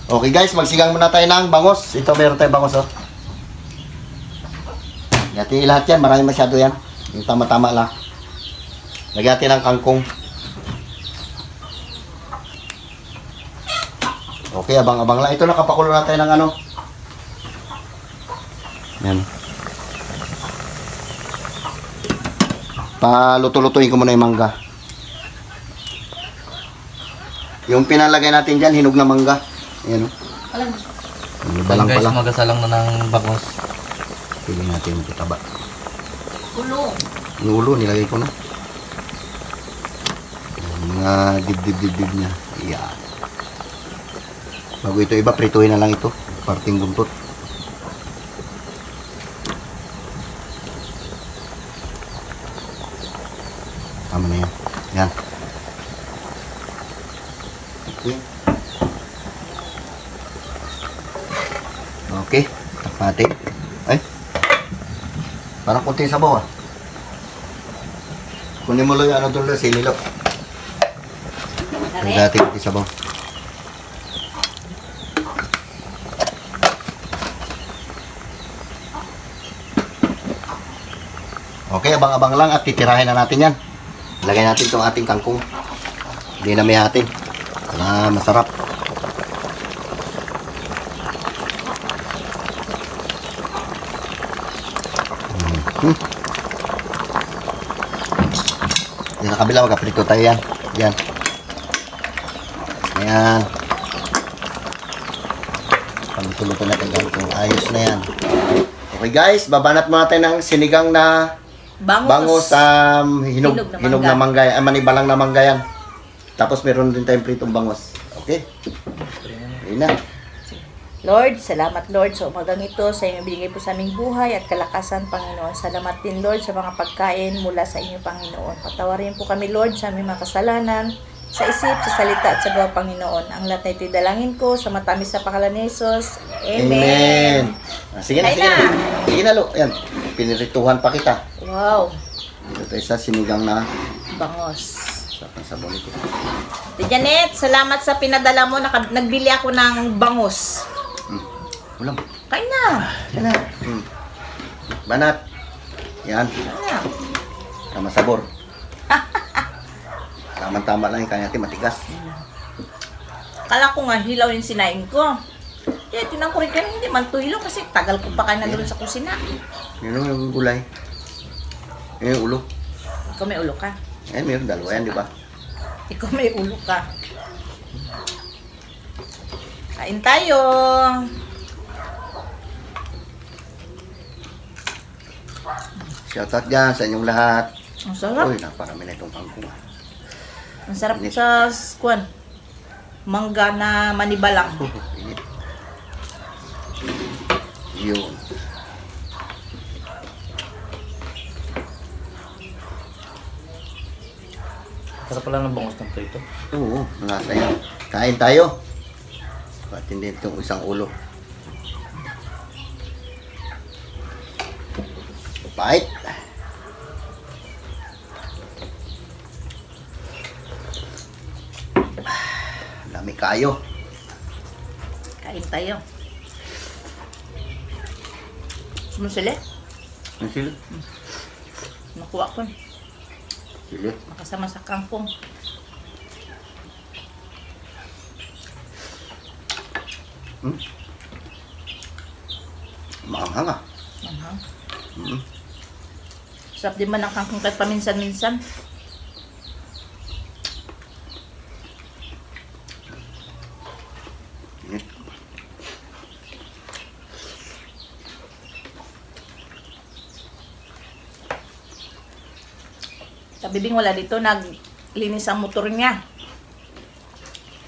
Okay guys, magsigang muna tayo ng bangos. Ito meron tayong bangos oh. Gati lahat yan, marami masyado yan. Yung tama-tama lang. Lagyan natin ng kangkong. Okay, abang-abang lang. Ito nakapakulo na tayo ng ano. Yan. Paluto-lutuin ko muna yung mangga. Yung pinalagay natin dyan, hinog na mangga. Ayan o. Balang guys, pala. magasalang na ng bangos. Pili natin yung kitaba. Ulo. Yung ulo, nilagay ko na. Yung mga dibdib-dibdib niya. Ayan. Bago ito iba, prituhin na lang ito. Parting buntot. Tama na yan. Yan. Okay. Okay. Tapati. Ay. Parang kunti sabaw ah. Kunin mo lang yung ano doon lang, sinilok. Ang dati kunti sabaw. Okay, abang-abang lang at titirahin na natin yan. Lagay natin itong ating kangkong. Hindi na may atin. Para masarap. Yan sa kabila, magkaprito tayo yan. Yan. Ayan. Paluto-luto natin kangkong. Ayos na yan. Okay guys, babanat muna tayo ng sinigang na bangos, hinog na mangga, manibalang na mangga yan. Tapos meron din tayong pritong bangos. Okay? Ayun na. Lord, salamat Lord sa umagang ito, sa inyong binigay po sa aming buhay at kalakasan, Panginoon. Salamat din Lord sa mga pagkain mula sa inyo, Panginoon. Patawarin po kami Lord sa aming mga kasalanan, sa isip, sa salita at sa gawa, Panginoon. Ang lahat na ito'y dalangin ko sa matamis sa pangalan ni Jesus. Amen. Sige na, sige na. Sige na, Lo. Ayan. Pinirituhan pa kita. Wow. Dito tayo sa sinigang na Bangos. sabon ito. Ate Janet, salamat sa pinadala mo. Nagbili ako ng bangos. Ulam. Kain na. Yan na. Banat. Yan. Kain na. Tama sabor. Tama-tama lang yung kanya natin matigas. Kala ko nga hilaw yung sinain ko. Eh, tinang ko rin kanina, hindi man to hilaw kasi tagal ko pa kain na doon sa kusina. Yun yung gulay. Yun yung ulo. Ikaw may ulo ka. Eh, mayroon dalawa yan, di ba? Ikaw may ulo ka. Kain tayo. Shoutout dyan sa inyong lahat. Ang sarap. Uy, naparami na itong kangkong. Ang sarap sa squan. Mangga na manibalang. Init. Yun. Sarap pala ng bangos ng prito. Oo, nasa yan. Kain tayo. Patin din itong isang ulo. Pait. Dami kayo. Kain tayo. Sumusili? Ang sili. Nakuha ko. Sili. Makasama sa kangkong. Maanghang ah. Sarap din man ang kangkong kahit paminsan-minsan. Kabibing wala dito, naglinis ang motor niya.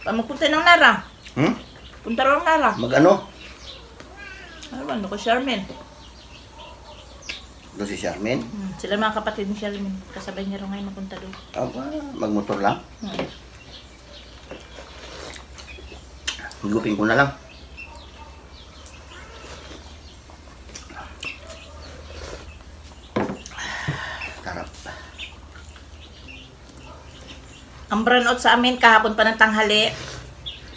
Magpunta ng Nara. Punta rin ng Nara. Mag-ano? Ano ko, Charmaine. Doon si Charmaine. Sila mga kapatid ni Charmaine. Kasabay niya rin ngayon mapunta doon. Aba, magmotor lang. Higupin ko na lang. Sarap. Ang brownout sa amin kahapon pa ng tanghali.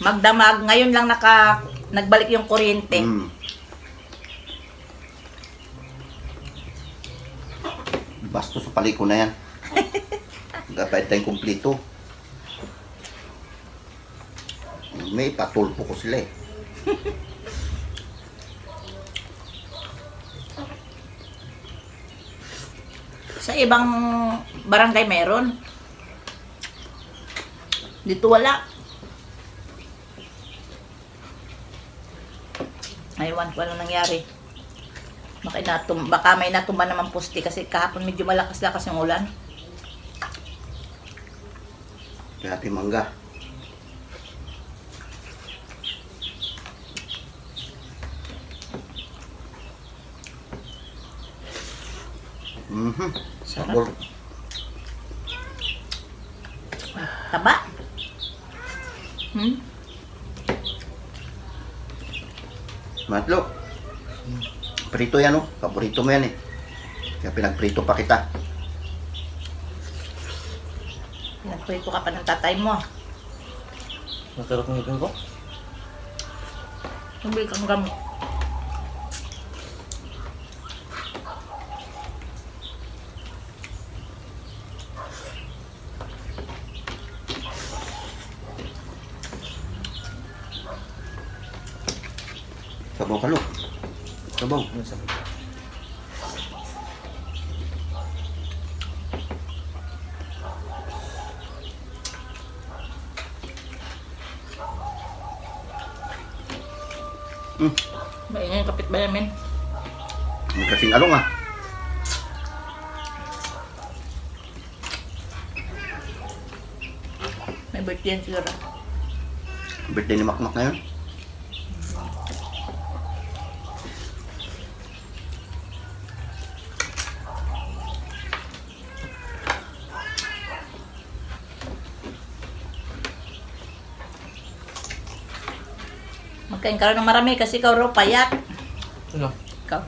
magdamag. Ngayon lang nagbalik yung kuryente. Basto sa paliko na yan. Gapait tayong kumplito. May patulpo ko sila eh. Sa ibang barangay meron. Dito wala. Aywan ko ano nangyari. Baka may natumba naman poste kasi kahapon medyo malakas-lakas yung ulan. Kaya ati mangga. Sabor. Taba. Matlo. Prito yan oh. Paborito mo yan eh. Kaya pinagprito pa kita. Pinagprito ka pa ng tatay mo. Masarap ng ipin ko. Hindi kang gamot. Sabaw ka lo. Sabaw. Ano sabi? Maingay yung kapitbahay namin. May kasing along ah. May birthday yan siguro. Birthday ni Makmak ngayon. Magkain ka rin ng marami kasi ikaw raw payat. Ano? Ikaw.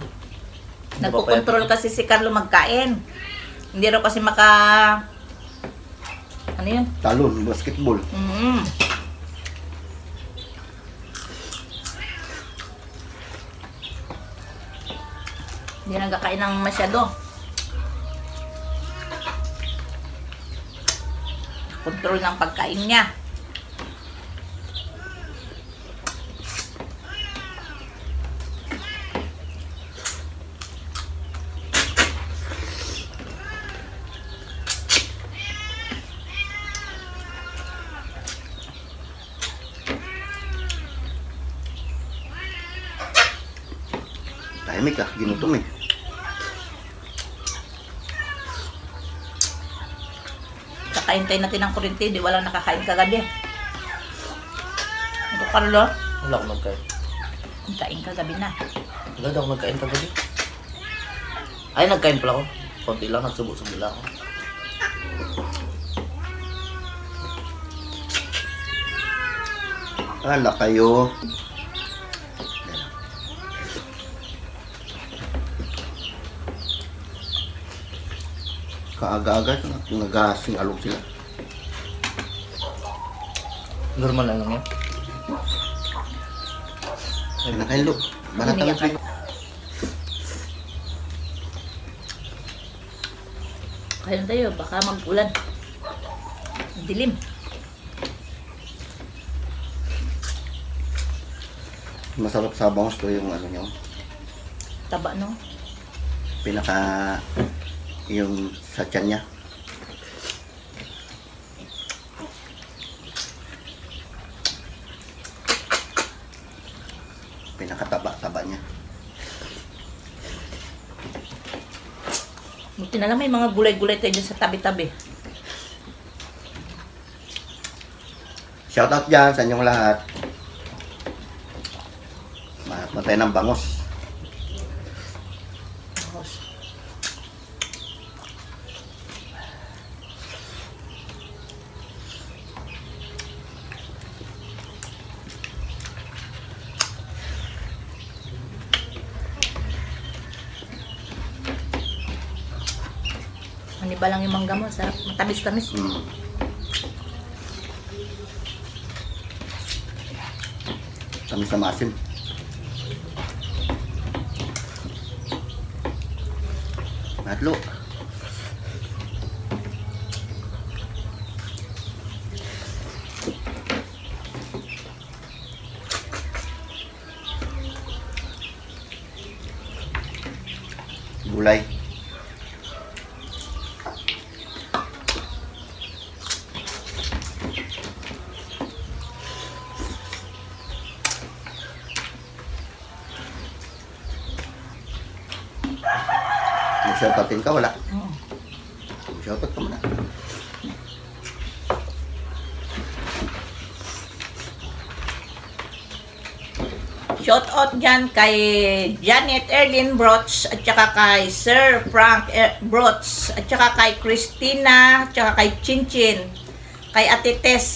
Nagkukontrol kasi si Carlo magkain. Hindi raw kasi maka... Ano yun? Talon, basketball. Hindi nagkakain ng masyado. Kontrol ng pagkain niya. Tahimik ah, ginutom eh. Kakaintay natin ng kuryente, di walang nakakain kagabi. Ito, Carlo, Wala akong magkain. kain kagabi na. Wala daw akong magkain kagabi. Ay, nagkain pala ako. Konti lang, nagsubo-subo lang ako. Ala kayo. Kaaga-aga, nagasing alog sila. Normal lang yan. Ay, nakain lo. Banatan ng prito. Kaya tayo, baka mag-ulan. Dilim. Masarap sa bangus to yung ano nyo. Taba, no? Pinaka yung sa tiyan niya. Pinakataba-taba niya. Buti na lang may mga gulay-gulay tayo dyan sa tabi-tabi. Shoutout dyan sa inyong lahat. Mahanap tayo ng bangos. Maniba lang yung mangga mo, sarap. Matamis-tamis. Tamis na maasim. Matlo. Gulay. Shoutout ka, wala? Shoutout ka muna. Shoutout dyan kay Janet Erlyn Brots at saka kay Sir Frank Brots at saka kay Christina at saka kay Chinchin, kay Ate Tess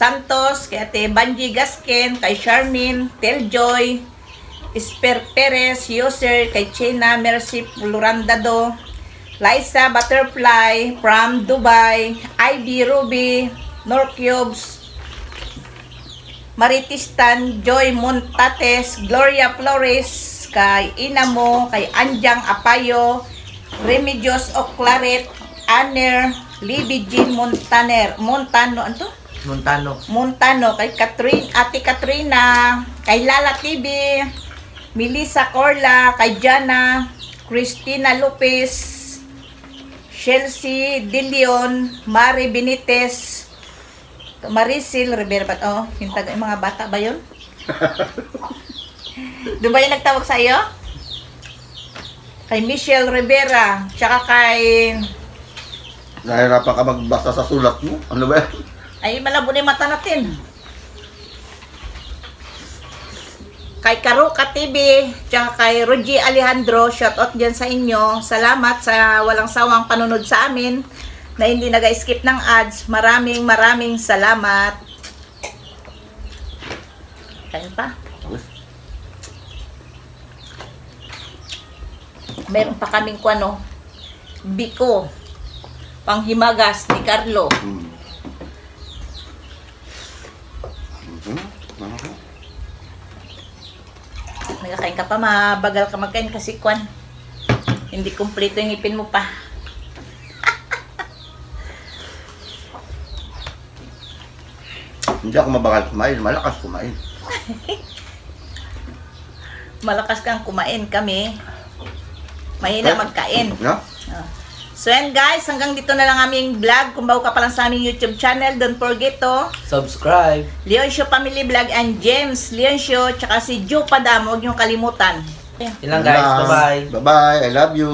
Santos, kay Ate Banji Gasken, kay Charmin Teljoy, Esper Perez, User, kay Chena Mercy Florandado, Liza Butterfly from Dubai, Ivy Ruby, Norcubes, Maritistan, Joy Montates, Gloria Flores, kay Inamo, kay Anjang Apayo, Remedios Oclaret, Aner, Libby Jean Montano, ano to? Montano, kay Ate Katrina, kay Lala TV, Melissa Corla, kay Jana, Cristina Lopez, Chelsea De Leon, Mari Benitez, Maricel Rivera, yung mga bata ba yun? Doon ba yung nagtawag sa iyo? Kay Michelle Rivera, tsaka kay... Nahirapan ka magbasa sa sulat mo? Ano ba yan? Ay, malabo na yung mata natin. Kay Karuka TV, tsaka kay Rogie Alejandro, shoutout dyan sa inyo. Salamat sa walang sawang panunod sa amin, na hindi nag-skip ng ads. Maraming salamat. Kain pa. Meron pa kaming biko, panghimagas ni Carlo. Nagkakain ka pa, mabagal ka magkain kasi hindi kumpleto yung ipin mo pa. Hindi ako mabagal kumain, malakas kumain. Malakas kang kumain, kami mahina magkain. No? So yan guys, hanggang dito na lang aming vlog. Kung bago ka pa lang sa aming YouTube channel, don't forget to subscribe. Leoncio Family Vlog and James Leoncio, tsaka si Joe Padam, huwag niyong kalimutan. Ilang guys, bye-bye. Bye-bye, I love you.